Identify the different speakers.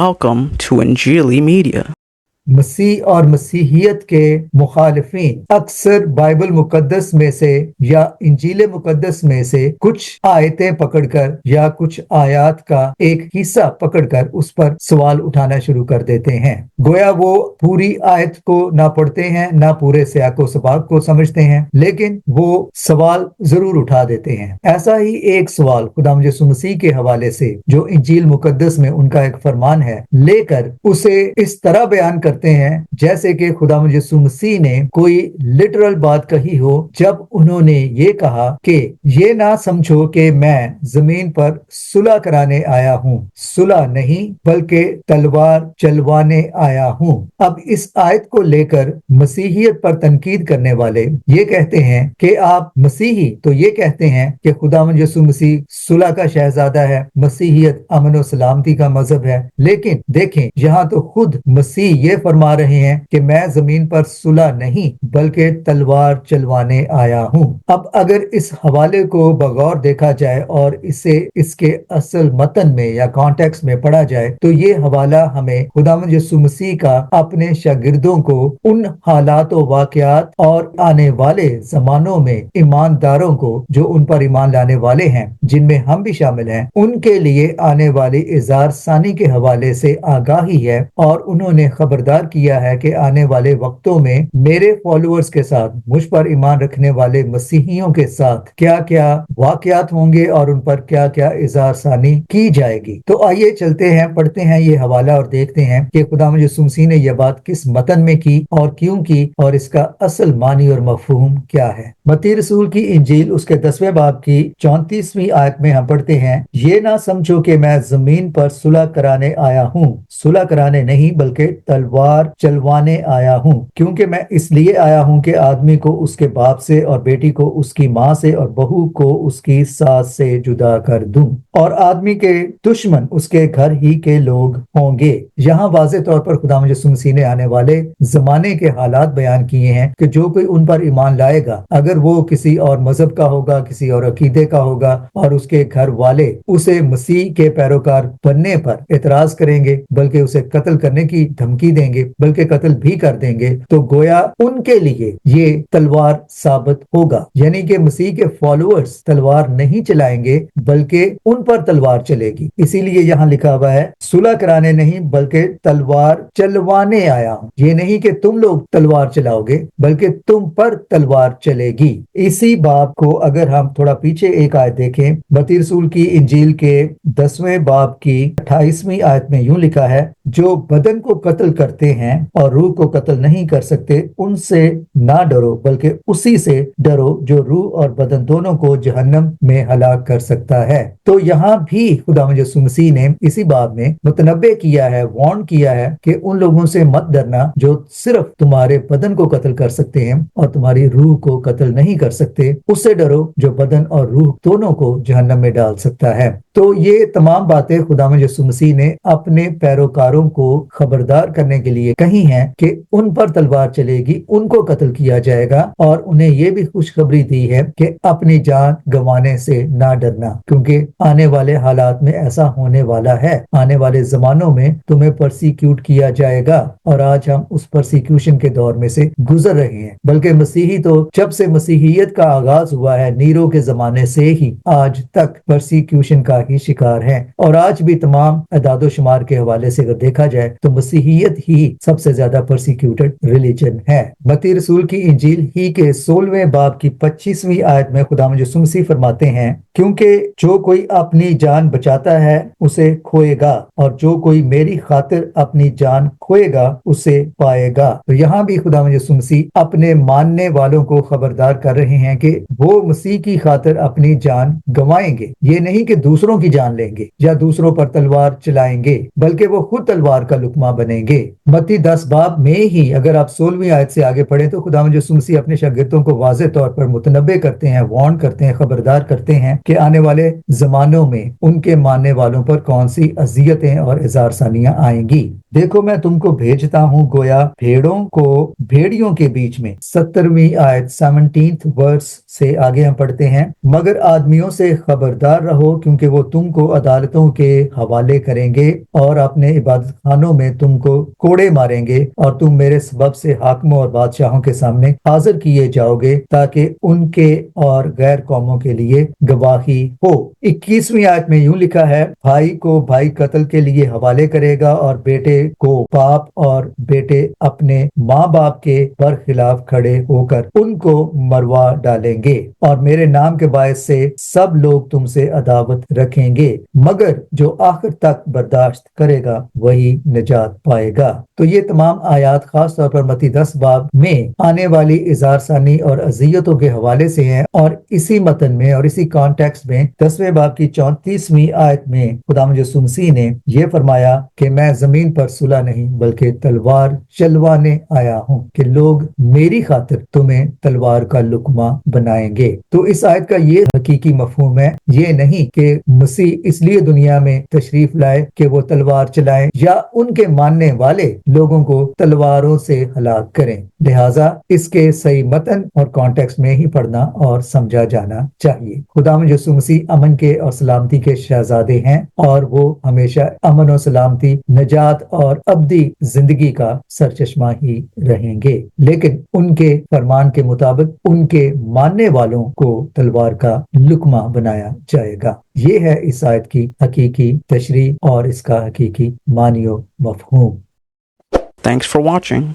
Speaker 1: Welcome to Injili Media.
Speaker 2: मसीह और मसीहियत के मुखालिफिन अक्सर बाइबल मुकद्दस में से या इंजील मुकद्दस में से कुछ आयतें पकड़कर या कुछ आयात का एक हिस्सा पकड़कर उस पर सवाल उठाना शुरू कर देते हैं। गोया वो पूरी आयत को ना पढ़ते हैं ना पूरे सियाको सबाक को समझते हैं, लेकिन वो सवाल जरूर उठा देते हैं। ऐसा ही एक सवाल खुदावंद यीशु मसीह के हवाले से जो इंजील मुकद्दस में उनका एक फरमान है लेकर उसे इस तरह बयान करते हैं जैसे कि खुदावंद यीशु मसीह ने कोई लिटरल बात कही हो, जब उन्होंने ये कहा कि ये ना समझो कि मैं जमीन पर सुलह कराने आया हूँ, सुलह नहीं बल्कि तलवार चलवाने आया हूँ। अब इस आयत को लेकर मसीहियत पर तनकीद करने वाले ये कहते हैं कि आप मसीही तो ये कहते हैं कि खुदावंद यीशु मसीह सुलह का शहजादा है, मसीहियत अमन और सलामती का मजहब है। लेकिन देखें, यहाँ तो खुद मसीह ये फरमा रहे हैं कि मैं जमीन पर सुलह नहीं बल्कि तलवार चलवाने आया हूँ। अब अगर इस हवाले को बगौर देखा जाए और इसे इसके असल मतन में या कॉन्टेक्स्ट में पढ़ा जाए तो ये हवाला हमें खुदावंद यीशु मसीह का अपने शागिर्दों को उन हालात और वाकयात और आने वाले जमानों में ईमानदारों को जो उन पर ईमान लाने वाले हैं, जिनमें हम भी शामिल हैं, उनके लिए आने वाली इज़ार सानी के हवाले से आगाही है। और उन्होंने खबरदार किया है कि आने वाले वक्तों में मेरे फॉलोअर्स के साथ, मुझ पर ईमान रखने वाले मसीहियों के साथ क्या क्या वाकयात होंगे और उन पर क्या क्या इज़ार सानी की जाएगी। तो आइए चलते हैं, पढ़ते हैं ये हवाला और देखते हैं कि खुदावंद यीशु मसीह ने यह बात किस मतन में की और क्यों की और इसका असल मानी और मफहूम क्या है। मत्ती रसूल की इंजील उसके 10वें बाब की 34वीं आयत में हम पढ़ते हैं, ये ना समझो कि मैं जमीन पर सुलह कराने आया हूँ, सुलह कराने नहीं बल्कि तलवार चलवाने आया हूँ, क्योंकि मैं इसलिए आया हूँ कि आदमी को उसके बाप से और बेटी को उसकी माँ से और बहू को उसकी सास से जुदा कर दूं, और आदमी के दुश्मन उसके घर ही के लोग होंगे। यहाँ वाज़े तौर पर खुदावंद यीशु मसीह ने आने वाले जमाने के हालात बयान किए हैं कि जो कोई उन पर ईमान लाएगा, अगर वो किसी और मजहब का होगा, किसी और अकीदे का होगा और उसके घर वाले उसे मसीह के पैरोकार बनने पर एतराज करेंगे बल्कि उसे कत्ल करने की धमकी देंगे, बल्कि कत्ल भी कर देंगे, तो गोया उनके लिए ये तलवार साबित होगा। यानी कि मसीह के फॉलोअर्स तलवार नहीं चलाएंगे बल्कि उन पर तलवार चलेगी। इसीलिए यहाँ लिखा हुआ है सुलह कराने नहीं बल्कि तलवार चलवाने आया हूँ। ये नहीं कि तुम लोग तलवार चलाओगे बल्कि तुम पर तलवार चलेगी। इसी बाब को अगर हम थोड़ा पीछे एक आयत देखें, मत्ती रसूल की इंजील के 10वें बाब की 28वीं आयत में यूं लिखा है, जो बदन को कत्ल करते हैं और रूह को कत्ल नहीं कर सकते, उनसे ना डरो बल्कि उसी से डरो जो रूह और बदन दोनों को जहन्नम में हलाक कर सकता है। तो यहाँ भी खुदावंद यीशु मसीह ने इसी बाब में मुतनब्बे किया है, वार्न किया है कि उन लोगों से मत डरना जो सिर्फ तुम्हारे बदन को कत्ल कर सकते हैं और तुम्हारी रूह को कत्ल नहीं कर सकते, उससे डरो जो बदन और रूह दोनों को जहन्नम में डाल सकता है। तो ये तमाम बातें खुदावंद यीशु मसीह ने अपने पैरोकारों को खबरदार करने के लिए कही हैं कि उन पर तलवार चलेगी, उनको कत्ल किया जाएगा, और उन्हें ये भी खुशखबरी दी है कि अपनी जान गंवाने से ना डरना, क्योंकि आने वाले हालात में ऐसा होने वाला है। आने वाले जमानों में तुम्हें परसिक्यूट किया जाएगा और आज हम उस परसिक्यूशन के दौर में से गुजर रहे हैं। बल्कि मसीही तो जब से मसीहियत का आगाज हुआ है, नीरो के जमाने से ही आज तक परसिक्यूशन का ही शिकार है। और आज भी तमाम अदादो शुमार के हवाले से अगर देखा जाए तो मसीहियत ही सबसे ज्यादा परसिक्यूटेड रिलीजन है। मत्ती रसूल की इंजील ही के 16वें बाब की 25वीं आयत में खुदावंद यीशु मसीह फरमाते हैं, क्योंकि जो कोई अपनी जान बचाता है उसे खोएगा और जो कोई मेरी खातिर अपनी जान खोएगा उसे पाएगा। तो यहाँ भी खुदावंद यीशु मसीह अपने मानने वालों को खबरदार कर रहे हैं कि वो मसीह की खातिर अपनी जान गंवाएंगे। ये नहीं कि दूसरों की जान लेंगे या दूसरों पर तलवार चलाएंगे, बल्कि वो खुद तलवार का लुकमा बनेंगे। मत्ती 10 बाब में ही अगर आप 16वीं आयत से आगे पढ़ें तो खुदावंद यीशु मसीह अपने शागिर्दों को वाज़े तौर पर मुतनब्बे करते हैं, वार्न करते हैं, खबरदार करते हैं कि आने वाले जमानों में उनके मानने वालों पर कौन सी अजियतें और इज़ार सानियां आएंगी। देखो मैं तुमको भेजता हूँ गोया भेड़ों को भेड़ियों के बीच में। 17वीं आयत 17th वर्स से आगे हम पढ़ते हैं, मगर आदमियों से खबरदार रहो क्योंकि वो तुमको अदालतों के हवाले करेंगे और अपने इबादत खानों में तुमको कोड़े मारेंगे और तुम मेरे सबब से हाकिमों और बादशाहों के सामने हाजिर किए जाओगे ताकि उनके और गैर कौमों के लिए गवाही हो। 21वीं आयत में यूं लिखा है, भाई को भाई कत्ल के लिए हवाले करेगा और बेटे को पाप और बेटे अपने माँ बाप के बरखिलाफ खड़े होकर उनको मरवा डालेंगे और मेरे नाम के बायस से सब लोग तुमसे अदावत रखेंगे, मगर जो आखिर तक बर्दाश्त करेगा वही निजात पाएगा। तो ये तमाम आयात खास तौर पर मत्ती 10 बाब में आने वाली इज़ारसानी और अजियतों के हवाले से हैं और इसी मतन में और इसी कॉन्टेक्स्ट में 10वें बाब की 34वीं आयत में खुदावंद यीशु मसीह ने ये फरमाया कि मैं जमीन पर सुलह नहीं बल्कि तलवार चलवाने आया हूँ कि लोग मेरी खातिर तुम्हें तलवार का लुकमा बनाएंगे। तो इस आयत का ये हकीकी मफहूम है, ये नहीं कि मसीह इसलिए दुनिया में तशरीफ लाए कि वो तलवार चलाएं या उनके मानने वाले लोगों को तलवारों से हलाक करें। लिहाजा इसके सही मतन और कॉन्टेक्स्ट में ही पढ़ना और समझा जाना चाहिए। खुदावंद यीशु मसीह अमन के और सलामती के शहजादे हैं और वो हमेशा अमन और सलामती, निजात और अब्दी जिंदगी का सरचश्मा ही रहेंगे, लेकिन उनके फरमान के मुताबिक उनके मानने वालों को तलवार का लुकमा बनाया जाएगा। ये है इस आयत की हकीकी तशरीह और इसका हकीकी मानियो मफहूम।
Speaker 1: Thanks for watching.